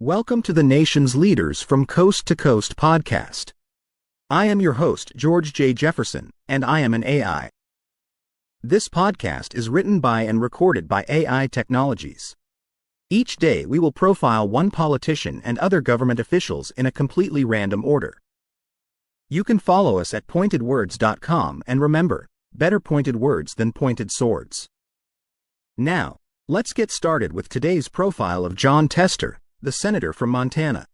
Welcome to the Nation's Leaders from Coast to Coast podcast. I am your host, George J. Jefferson, and I am an AI. This podcast is written by and recorded by AI Technologies. Each day we will profile one politician and other government officials in a completely random order. You can follow us at pointedwords.com, and remember, better pointed words than pointed swords. Now, let's get started with today's profile of Jon Tester, the senator from Montana.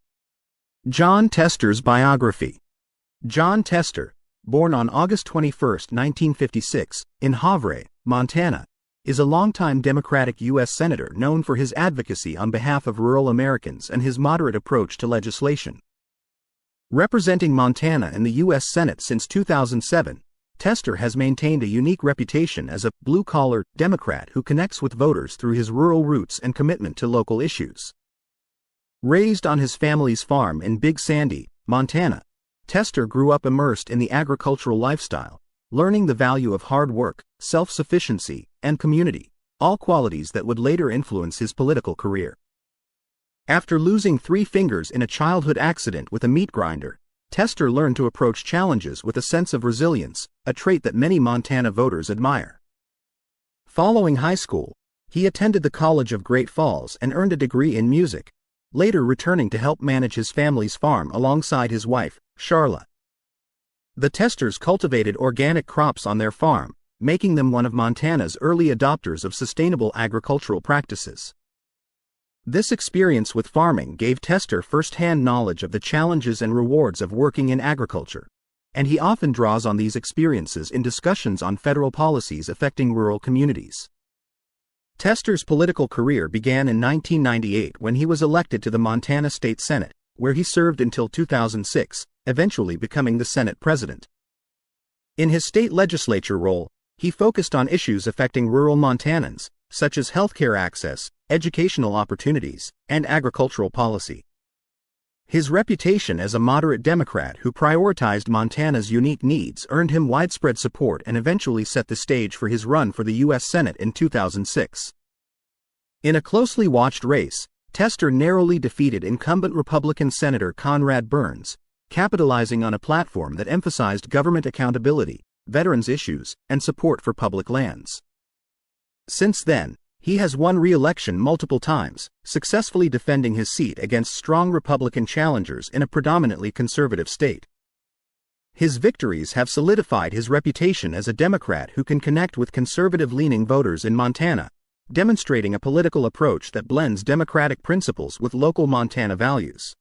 Jon Tester's biography. Jon Tester, born on August 21, 1956, in Havre, Montana, is a longtime Democratic U.S. Senator known for his advocacy on behalf of rural Americans and his moderate approach to legislation. Representing Montana in the U.S. Senate since 2007, Tester has maintained a unique reputation as a blue-collar Democrat who connects with voters through his rural roots and commitment to local issues. Raised on his family's farm in Big Sandy, Montana, Tester grew up immersed in the agricultural lifestyle, learning the value of hard work, self-sufficiency, and community, all qualities that would later influence his political career. After losing 3 fingers in a childhood accident with a meat grinder, Tester learned to approach challenges with a sense of resilience, a trait that many Montana voters admire. Following high school, he attended the College of Great Falls and earned a degree in music, later returning to help manage his family's farm alongside his wife, Charla. The Testers cultivated organic crops on their farm, making them one of Montana's early adopters of sustainable agricultural practices. This experience with farming gave Tester first-hand knowledge of the challenges and rewards of working in agriculture, and he often draws on these experiences in discussions on federal policies affecting rural communities. Tester's political career began in 1998 when he was elected to the Montana State Senate, where he served until 2006, eventually becoming the Senate president. In his state legislature role, he focused on issues affecting rural Montanans, such as healthcare access, educational opportunities, and agricultural policy. His reputation as a moderate Democrat who prioritized Montana's unique needs earned him widespread support and eventually set the stage for his run for the U.S. Senate in 2006. In a closely watched race, Tester narrowly defeated incumbent Republican Senator Conrad Burns, capitalizing on a platform that emphasized government accountability, veterans issues, and support for public lands. Since then, he has won re-election multiple times, successfully defending his seat against strong Republican challengers in a predominantly conservative state. His victories have solidified his reputation as a Democrat who can connect with conservative-leaning voters in Montana, demonstrating a political approach that blends democratic principles with local Montana values.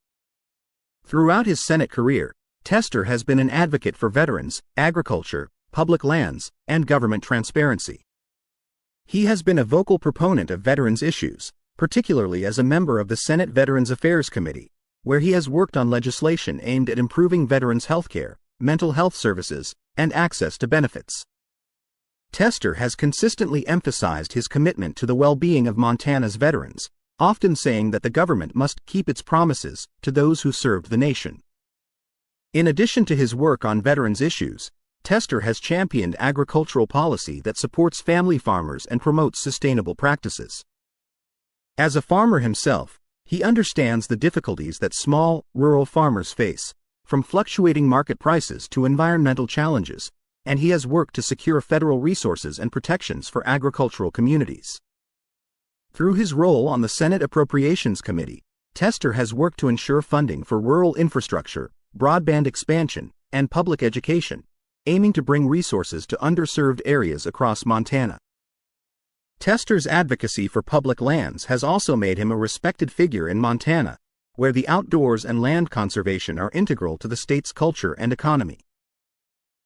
Throughout his Senate career, Tester has been an advocate for veterans, agriculture, public lands, and government transparency. He has been a vocal proponent of veterans issues, particularly as a member of the Senate Veterans Affairs Committee, where he has worked on legislation aimed at improving veterans' health care, mental health services, and access to benefits. Tester has consistently emphasized his commitment to the well-being of Montana's veterans, often saying that the government must keep its promises to those who served the nation. In addition to his work on veterans issues, Tester has championed agricultural policy that supports family farmers and promotes sustainable practices. As a farmer himself, he understands the difficulties that small, rural farmers face, from fluctuating market prices to environmental challenges, and he has worked to secure federal resources and protections for agricultural communities. Through his role on the Senate Appropriations Committee, Tester has worked to ensure funding for rural infrastructure, broadband expansion, and public education, aiming to bring resources to underserved areas across Montana. Tester's advocacy for public lands has also made him a respected figure in Montana, where the outdoors and land conservation are integral to the state's culture and economy.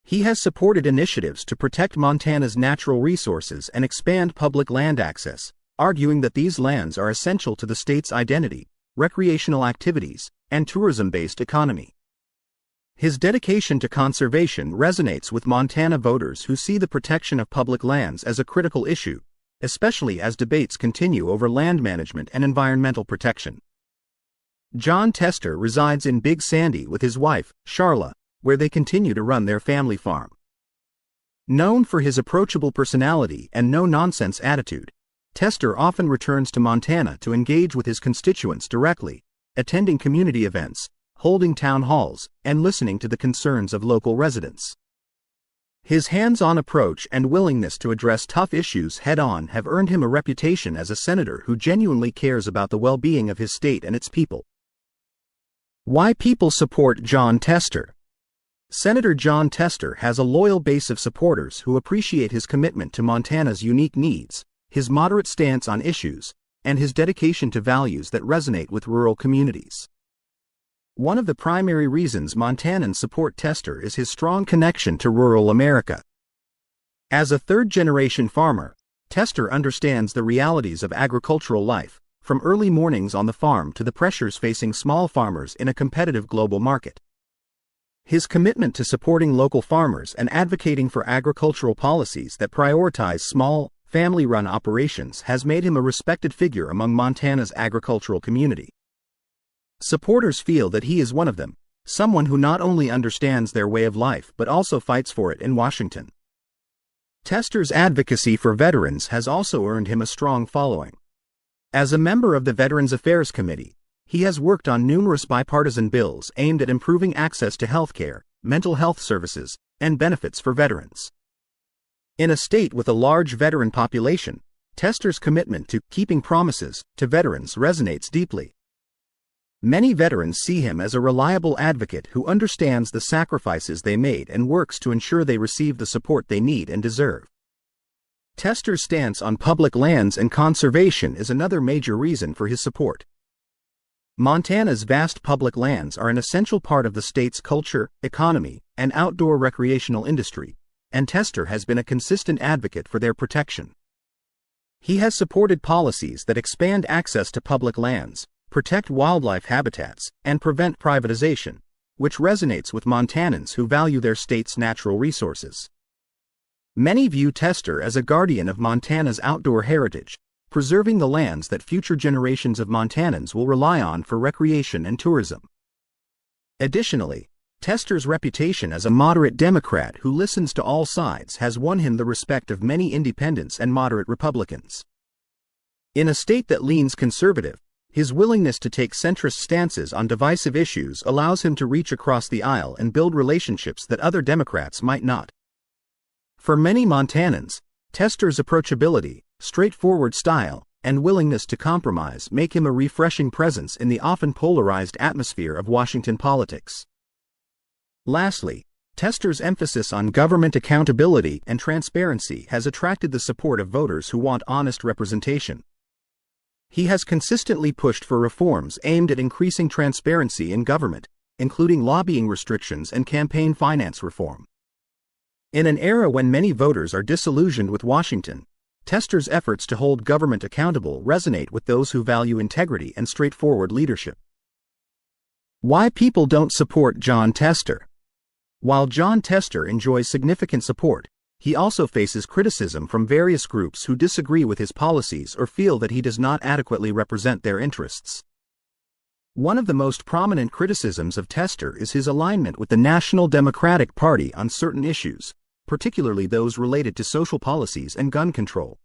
He has supported initiatives to protect Montana's natural resources and expand public land access, arguing that these lands are essential to the state's identity, recreational activities, and tourism-based economy. His dedication to conservation resonates with Montana voters who see the protection of public lands as a critical issue, especially as debates continue over land management and environmental protection. Jon Tester resides in Big Sandy with his wife, Charla, where they continue to run their family farm. Known for his approachable personality and no-nonsense attitude, Tester often returns to Montana to engage with his constituents directly, attending community events, holding town halls, and listening to the concerns of local residents. His hands-on approach and willingness to address tough issues head-on have earned him a reputation as a senator who genuinely cares about the well-being of his state and its people. Why people support Jon Tester? Senator Jon Tester has a loyal base of supporters who appreciate his commitment to Montana's unique needs, his moderate stance on issues, and his dedication to values that resonate with rural communities. One of the primary reasons Montanans support Tester is his strong connection to rural America. As a third-generation farmer, Tester understands the realities of agricultural life, from early mornings on the farm to the pressures facing small farmers in a competitive global market. His commitment to supporting local farmers and advocating for agricultural policies that prioritize small, family-run operations has made him a respected figure among Montana's agricultural community. Supporters feel that he is one of them, someone who not only understands their way of life but also fights for it in Washington. Tester's advocacy for veterans has also earned him a strong following. As a member of the Veterans Affairs Committee, he has worked on numerous bipartisan bills aimed at improving access to health care, mental health services, and benefits for veterans. In a state with a large veteran population, Tester's commitment to keeping promises to veterans resonates deeply. Many veterans see him as a reliable advocate who understands the sacrifices they made and works to ensure they receive the support they need and deserve. Tester's stance on public lands and conservation is another major reason for his support. Montana's vast public lands are an essential part of the state's culture, economy, and outdoor recreational industry, and Tester has been a consistent advocate for their protection. He has supported policies that expand access to public lands, protect wildlife habitats, and prevent privatization, which resonates with Montanans who value their state's natural resources. Many view Tester as a guardian of Montana's outdoor heritage, preserving the lands that future generations of Montanans will rely on for recreation and tourism. Additionally, Tester's reputation as a moderate Democrat who listens to all sides has won him the respect of many independents and moderate Republicans. In a state that leans conservative, his willingness to take centrist stances on divisive issues allows him to reach across the aisle and build relationships that other Democrats might not. For many Montanans, Tester's approachability, straightforward style, and willingness to compromise make him a refreshing presence in the often polarized atmosphere of Washington politics. Lastly, Tester's emphasis on government accountability and transparency has attracted the support of voters who want honest representation. He has consistently pushed for reforms aimed at increasing transparency in government, including lobbying restrictions and campaign finance reform. In an era when many voters are disillusioned with Washington, Tester's efforts to hold government accountable resonate with those who value integrity and straightforward leadership. Why people don't support Jon Tester? While Jon Tester enjoys significant support, he also faces criticism from various groups who disagree with his policies or feel that he does not adequately represent their interests. One of the most prominent criticisms of Tester is his alignment with the National Democratic Party on certain issues, particularly those related to social policies and gun control.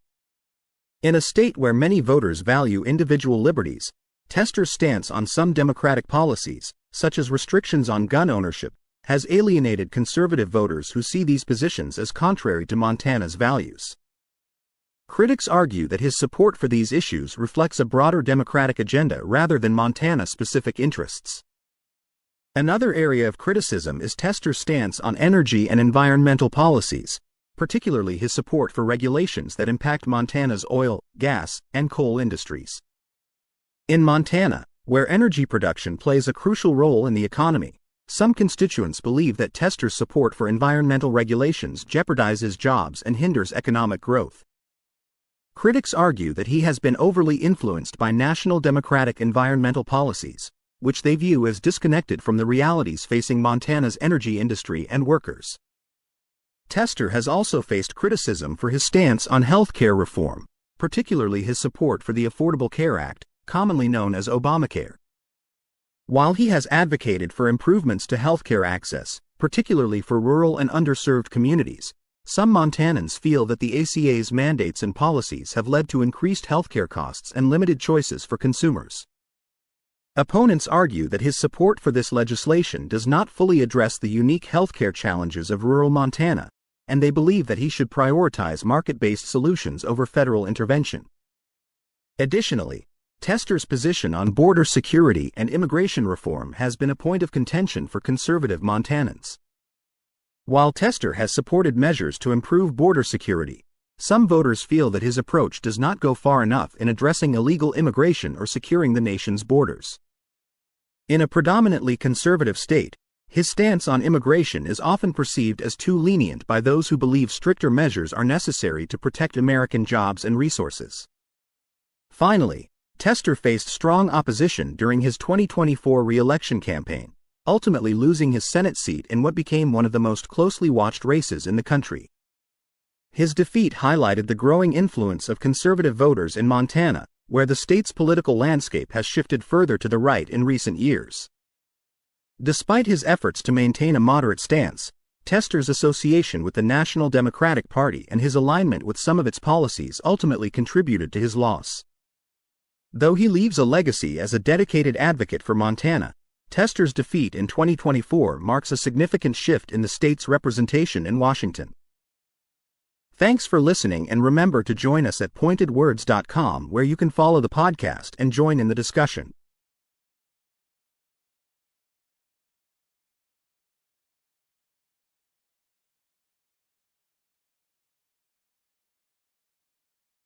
In a state where many voters value individual liberties, Tester's stance on some Democratic policies, such as restrictions on gun ownership, has alienated conservative voters who see these positions as contrary to Montana's values. Critics argue that his support for these issues reflects a broader Democratic agenda rather than Montana-specific interests. Another area of criticism is Tester's stance on energy and environmental policies, particularly his support for regulations that impact Montana's oil, gas, and coal industries. In Montana, where energy production plays a crucial role in the economy, some constituents believe that Tester's support for environmental regulations jeopardizes jobs and hinders economic growth. Critics argue that he has been overly influenced by national Democratic environmental policies, which they view as disconnected from the realities facing Montana's energy industry and workers. Tester has also faced criticism for his stance on health care reform, particularly his support for the Affordable Care Act, commonly known as Obamacare. While he has advocated for improvements to healthcare access, particularly for rural and underserved communities, some Montanans feel that the ACA's mandates and policies have led to increased healthcare costs and limited choices for consumers. Opponents argue that his support for this legislation does not fully address the unique healthcare challenges of rural Montana, and they believe that he should prioritize market-based solutions over federal intervention. Additionally, Tester's position on border security and immigration reform has been a point of contention for conservative Montanans. While Tester has supported measures to improve border security, some voters feel that his approach does not go far enough in addressing illegal immigration or securing the nation's borders. In a predominantly conservative state, his stance on immigration is often perceived as too lenient by those who believe stricter measures are necessary to protect American jobs and resources. Finally, Tester faced strong opposition during his 2024 re-election campaign, ultimately losing his Senate seat in what became one of the most closely watched races in the country. His defeat highlighted the growing influence of conservative voters in Montana, where the state's political landscape has shifted further to the right in recent years. Despite his efforts to maintain a moderate stance, Tester's association with the National Democratic Party and his alignment with some of its policies ultimately contributed to his loss. Though he leaves a legacy as a dedicated advocate for Montana, Tester's defeat in 2024 marks a significant shift in the state's representation in Washington. Thanks for listening, and remember to join us at pointedwords.com, where you can follow the podcast and join in the discussion.